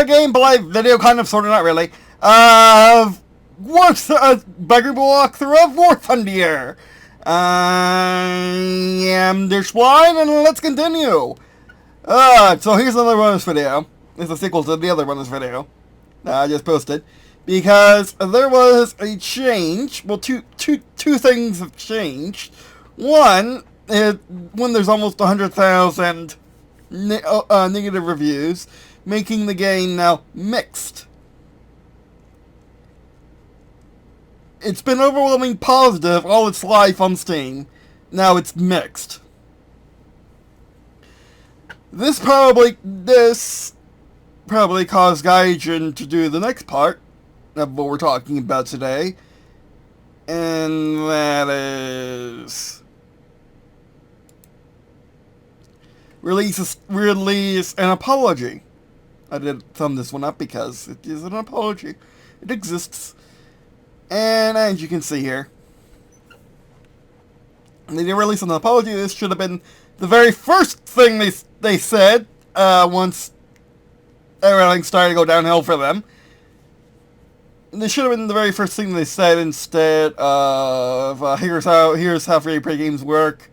gameplay video, kind of, sort of, not really, Bagger walkthrough of War Thunder. I am Dishwine, and let's continue. So here's another bonus video. It's a sequel to the other bonus video that I just posted. Because there was a change. Well, two things have changed. One, when there's almost 100,000 negative reviews, making the game now mixed. It's been overwhelming positive all its life on Steam. Now it's mixed. This probably caused Gaijin to do the next part of what we're talking about today. And that is release an apology. I did thumb this one up because it is an apology. It exists. And as you can see here, they did release an apology. This should have been the very first thing they said once everything started to go downhill for them. This should have been the very first thing they said instead of here's how free play games work.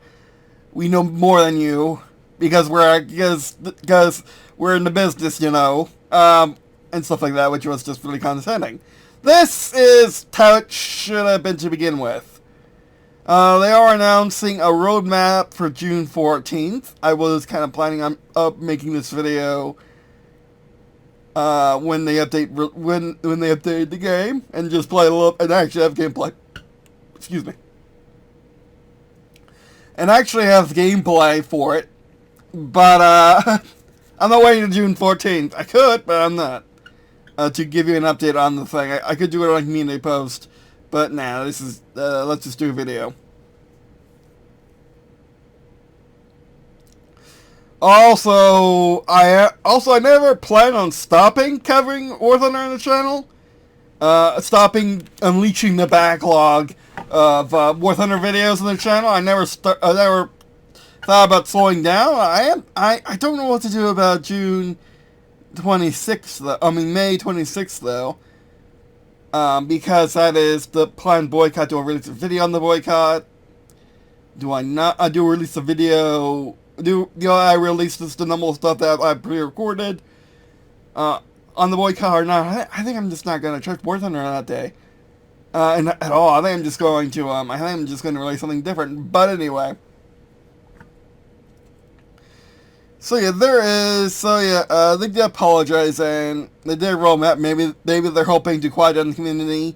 We know more than you because we're in the business, you know, and stuff like that, which was just really condescending. This is how it should have been to begin with. They are announcing a roadmap for June 14th. I was kind of planning on making this video when they update the game and just play a little and actually have gameplay. Excuse me. And actually have gameplay for it, but I'm not waiting until June 14th. I could, but I'm not. To give you an update on the thing. I could do it on a community post, but nah, this is, let's just do a video. Also, I never plan on stopping covering War Thunder on the channel. Stopping unleashing the backlog of War Thunder videos on the channel. I never thought about slowing down. I don't know what to do about June 26th, May 26th, though, because that is the planned boycott. Do I release a video on the boycott? Do I not? I do release a video. I release just the normal stuff that I pre-recorded on the boycott or not? I think I'm just not gonna check War Thunder on that day, and at all. I think I'm just going to release something different. But anyway. They did apologize and they did roadmap. Maybe they're hoping to quiet down the community.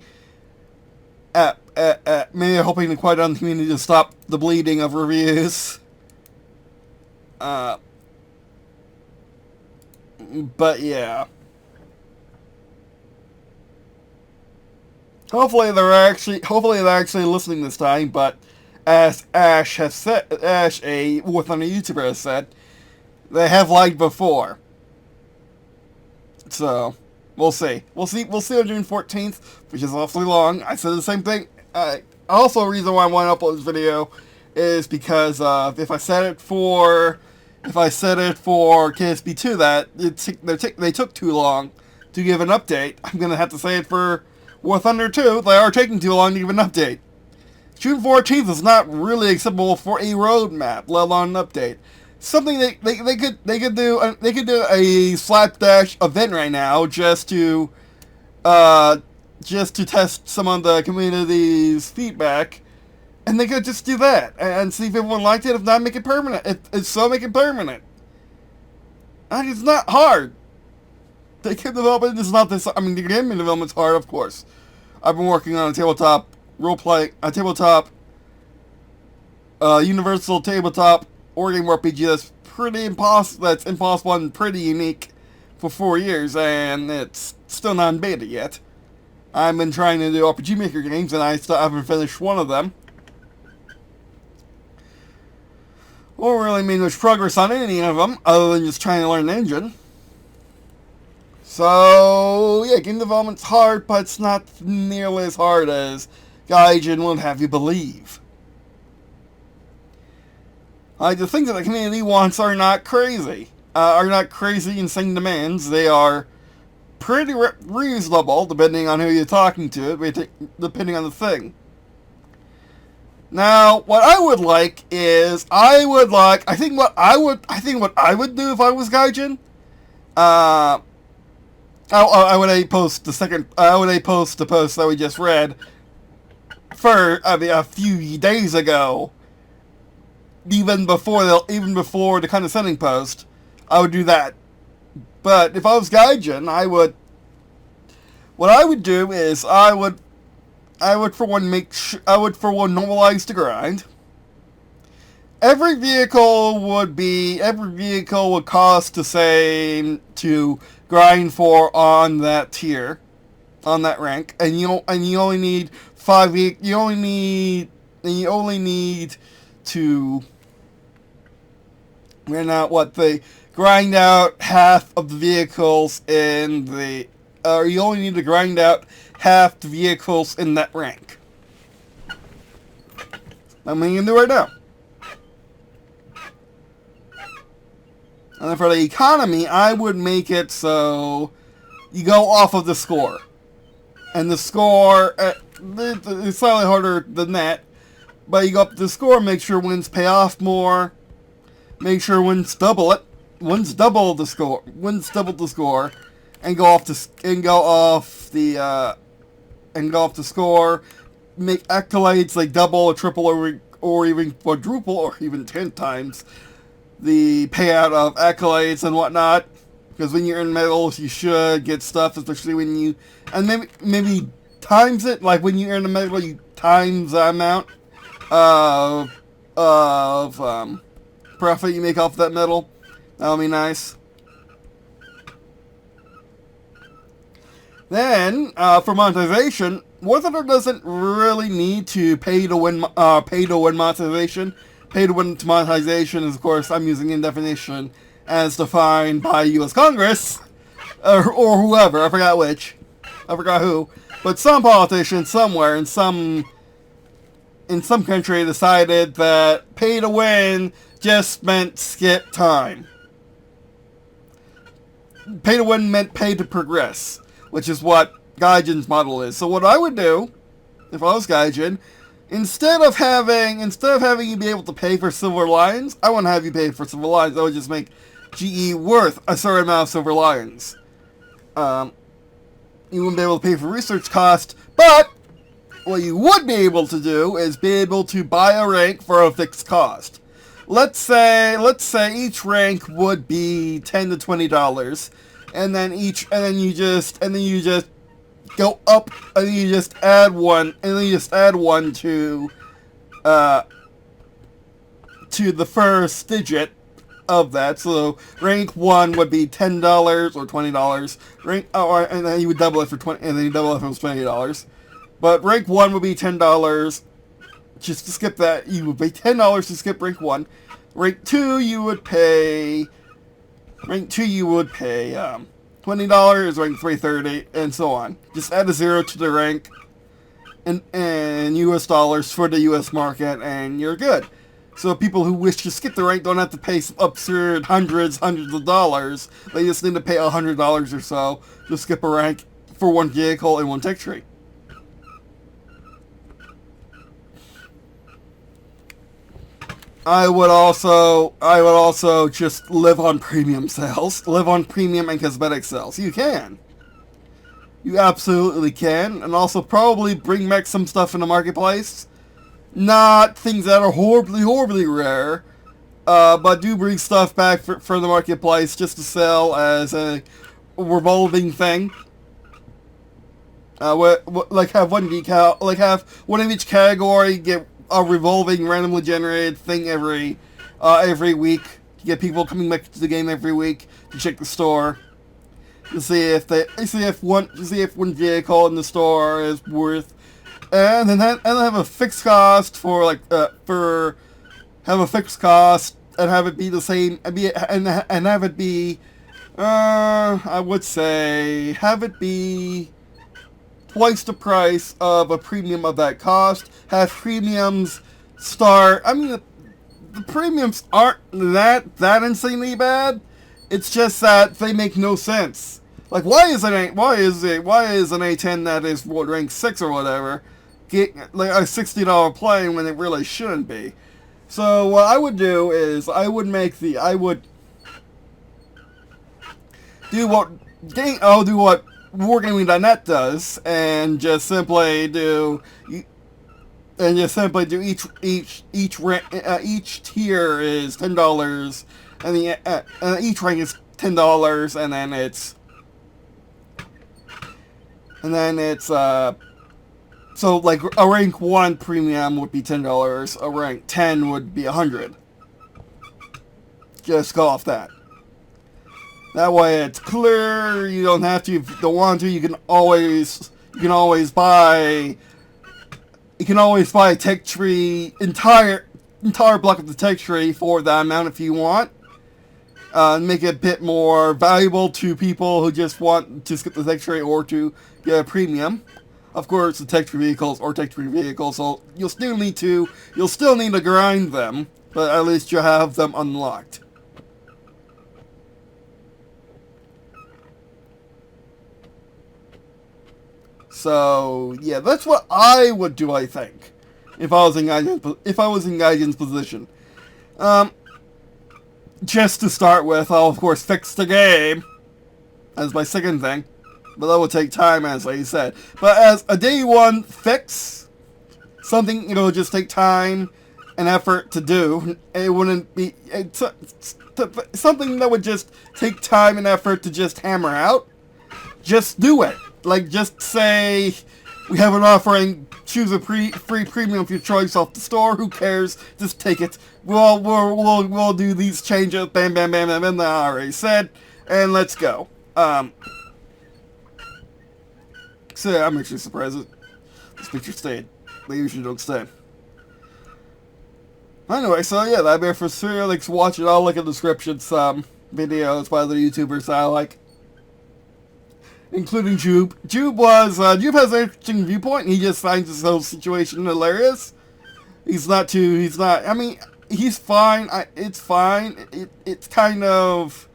Maybe they're hoping to quiet down the community to stop the bleeding of reviews. But yeah. Hopefully they're actually listening this time. But as Ash, a War Thunder YouTuber, has said, they have lied before. So, we'll see. We'll see on June 14th, which is awfully long. I said the same thing. Also, a reason why I want to upload this video is because if I set it for KSP 2, they took too long to give an update. I'm gonna have to say it for War Thunder 2. They are taking too long to give an update. June 14th is not really acceptable for a roadmap, let alone an update. Something they could do a slapdash event right now just to test some of the community's feedback, and they could just do that and see if everyone liked it. If not, make it permanent. If so, make it permanent. It's not hard. The game development is not this. I mean, the game development's hard, of course. I've been working on a tabletop universal tabletop wargame RPG that's pretty impossible. That's impossible and pretty unique for 4 years, and it's still not in beta yet. I've been trying to do RPG Maker games, and I still haven't finished one of them. Won't really mean much progress on any of them, other than just trying to learn the engine. So, yeah, game development's hard, but it's not nearly as hard as Gaijin would have you believe. The things that the community wants are not crazy. Insane demands. They are pretty reasonable, depending on who you're talking to, depending on the thing. Now, what I would like is, I think what I would do if I was Gaijin, I would a post the post that we just read a few days ago, even before the condescending post. I would do that. But if I was Gaijin, what I would do is I would for one normalize the grind. Every vehicle would cost the same to grind for on that tier, on that rank, and you only need to grind out half of the vehicles in the, or you only need to grind out half the vehicles in that rank. I'm going to do right now. And then for the economy, I would make it so you go off of the score. And the score, it's slightly harder than that, but you go up to the score, make sure wins pay off more, make sure wins double the score, and go off the score, make accolades like double or triple or even quadruple or even 10 times the payout of accolades and whatnot, because when you earn medals, you should get stuff, especially when you, and maybe times it, like when you earn a medal, you times the amount of profit you make off that medal. That'll be nice. Then, for monetization, War Thunder doesn't really need to pay to win monetization. Pay to win monetization is, of course, I'm using in definition as defined by U.S. Congress, or whoever, I forgot who, but some politician somewhere in some country decided that pay to win just meant skip time. Pay to win meant pay to progress, which is what Gaijin's model is. So what I would do, if I was Gaijin, instead of having you be able to pay for Silver Lions, I wouldn't have you pay for Silver Lions. I would just make GE worth a certain amount of Silver Lions. You wouldn't be able to pay for research cost, but what you would be able to do is be able to buy a rank for a fixed cost. Let's say each rank would be $10 to $20, and then you just go up, and then you just add one, to the first digit of that. So rank 1 would be $10 or $20. And then you would double it for $20, and then you double it if it was $20. But rank 1 would be $10. Just to skip that, you would pay $10 to skip rank 1. Rank 2, you would pay $20, rank 3 $30, and so on. Just add a 0 to the rank and US dollars for the US market, and you're good. So people who wish to skip the rank don't have to pay absurd hundreds of dollars. They just need to pay $100 or so to skip a rank for one vehicle and one tech tree. I would also just live on premium sales. Live on premium and cosmetic sales. You can. You absolutely can. And also probably bring back some stuff in the marketplace. Not things that are horribly rare. But do bring stuff back for the marketplace just to sell as a revolving thing. Like have one decal, like have one of each category get a revolving, randomly generated thing every week to get people coming back to the game every week to check the store to see if one vehicle in the store is worth, and then have a fixed cost have a fixed cost and have it be the same and have it be I would say have it be twice the price of a premium of that cost. Have premiums start, the premiums aren't that insanely bad. It's just that they make no sense. Like, why is an A10 that is what, rank 6 or whatever get like a $60 play when it really shouldn't be? So what I would do is I would do what Wargaming.net does, and just simply do each tier is $10, and each rank is $10, and then it's so like a rank 1 premium would be $10, a rank 10 would be $100. Just go off that. That way it's clear. You don't have to. If you don't want to, you can always buy a tech tree, entire block of the tech tree for that amount if you want. Make it a bit more valuable to people who just want to skip the tech tree or to get a premium. Of course, the tech tree vehicles, so you'll still need to grind them, but at least you'll have them unlocked. So yeah, that's what I would do. I think if I was in Gaijin's position. Just to start with, I'll of course fix the game as my second thing, but that will take time, as I said. But as a day one fix, something it'll just take time and effort to do. It wouldn't be something that would just take time and effort to just hammer out. Just do it. Like, just say, we have an offering, choose a free premium of your choice off the store, who cares, just take it. We'll do these changes, bam, bam, bam, bam, bam, I already said, and let's go. So I'm actually surprised that this picture stayed. They usually don't stay. Anyway, so yeah, that'd be it for Serial. Like, watch it, I'll link in the description, some videos by the YouTubers I like, including Joob. Joob has an interesting viewpoint. He just finds this whole situation hilarious. He's not, I mean, he's fine. It's fine. It's kind of,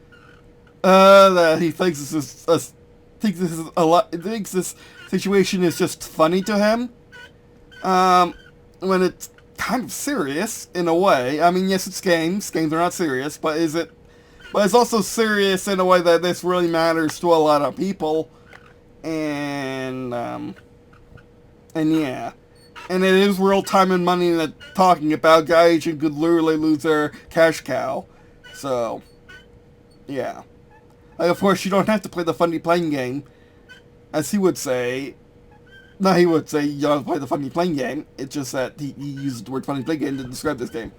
that he thinks this situation is just funny to him. When it's kind of serious, in a way. I mean, yes, it's games. Games are not serious, but it's also serious in a way that this really matters to a lot of people, and yeah, and it is real time and money that talking about Gaijin could literally lose their cash cow, so yeah. Like, of course, you don't have to play the funny playing game, as he would say. No, he would say you don't have to play the funny playing game. It's just that he uses the word funny playing game to describe this game.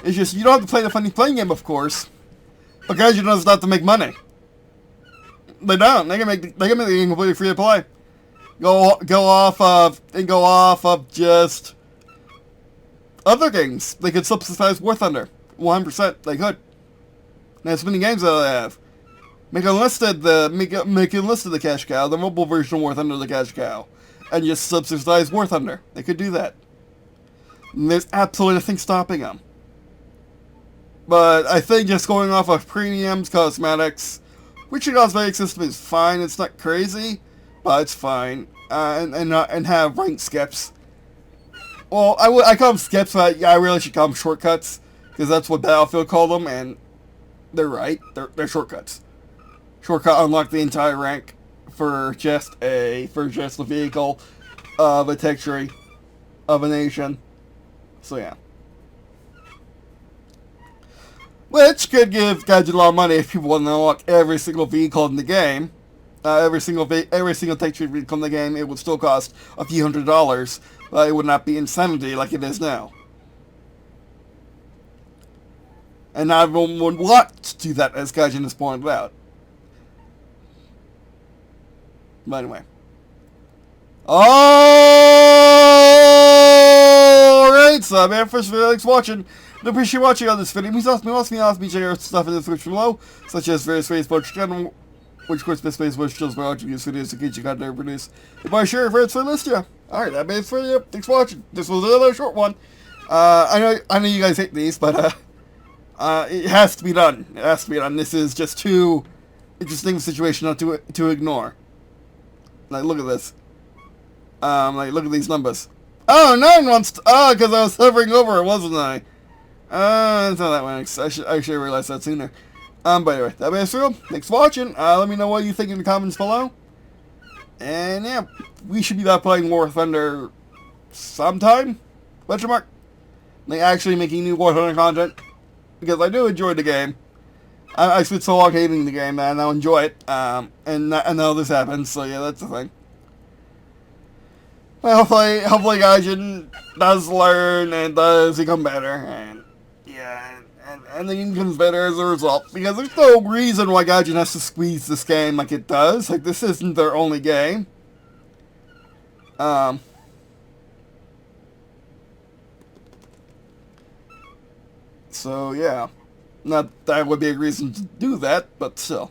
It's just, you don't have to play the funny playing game, of course. But Gaijin doesn't have to make money. They don't. They can make the game completely free to play. Go off of just other games. They could subsidize War Thunder. 100%. They could. There's many games that they have. Make a list of the cash cow, the mobile version of War Thunder, the cash cow, and just subsidize War Thunder. They could do that. And there's absolutely nothing stopping them. But I think just going off of premiums, cosmetics, which the cosmetic system is fine. It's not crazy, but it's fine. And have rank skips. Well, I call them skips, but I really should call them shortcuts, because that's what Battlefield called them, and they're right. They're shortcuts. Shortcut unlock the entire rank for just the vehicle of a tech tree of a nation. So yeah. Which could give Gaijin a lot of money if people want to unlock every single vehicle in the game. Every single tech tree vehicle in the game, it would still cost a few $100s, but it would not be insanity like it is now. And not everyone would want to do that, as Gaijin has pointed out. But anyway. Alright, so I'm first video. Thanks for watching. I appreciate watching on this video. Please ask me check out stuff in the description below, such as various Facebook channel, which of course best ways which shows my watching these videos in case you got never produce. If I share your favorites for list, yeah. Alright, that made it for you. Thanks for watching. This was another short one. I know you guys hate these, but it has to be done. It has to be done. This is just too interesting situation not to ignore. Like, look at this. Like, look at these numbers. Oh, 9 wants to... Oh, because I was hovering over it, wasn't I? That's how that works. I should have realized that sooner. But anyway, that was real. Thanks for watching. Let me know what you think in the comments below. And yeah, we should be back playing War Thunder sometime? Question mark. Like, actually making new War Thunder content. Because I do enjoy the game. I spent so long hating the game, man. I now enjoy it. And now this happens, so yeah, that's the thing. Well, hopefully Gaijin does learn and does become better, and yeah, and the game becomes better as a result, because there's no reason why Gaijin has to squeeze this game like it does. Like, this isn't their only game. So yeah, not that would be a reason to do that, but still,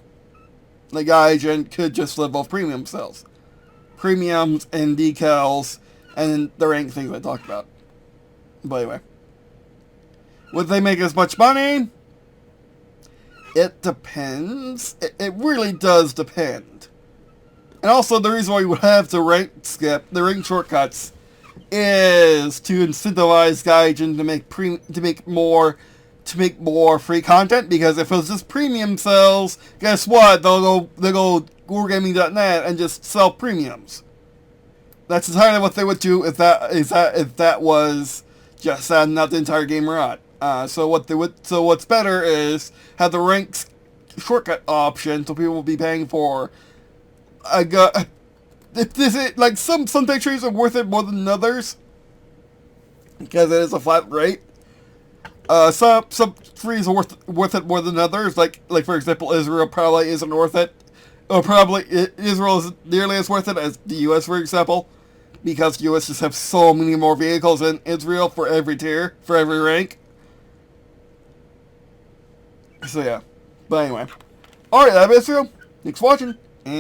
the Gaijin could just live off premium sales. Premiums and decals and the rank things I talked about. But anyway, would they make as much money? It depends. It really does depend. And also, the reason why we would have the rank shortcuts, is to incentivize Gaijin to make more free content. Because if it was just premium sales, guess what? They'll go wargaming.net and just sell premiums. That's entirely what they would do if that was just not the entire game run. So what's better is have the ranks shortcut option, so people will be paying for. Like some pictures are worth it more than others because it is a flat rate. Some frees are worth it more than others. Like for example, Israel probably isn't worth it. Or probably Israel isn't nearly as worth it as the U.S., for example, because the U.S. just have so many more vehicles than Israel for every tier, for every rank. So yeah. But anyway. Alright, that's Israel. Thanks for watching. And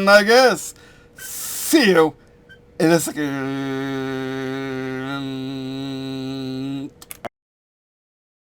I guess see you in a second.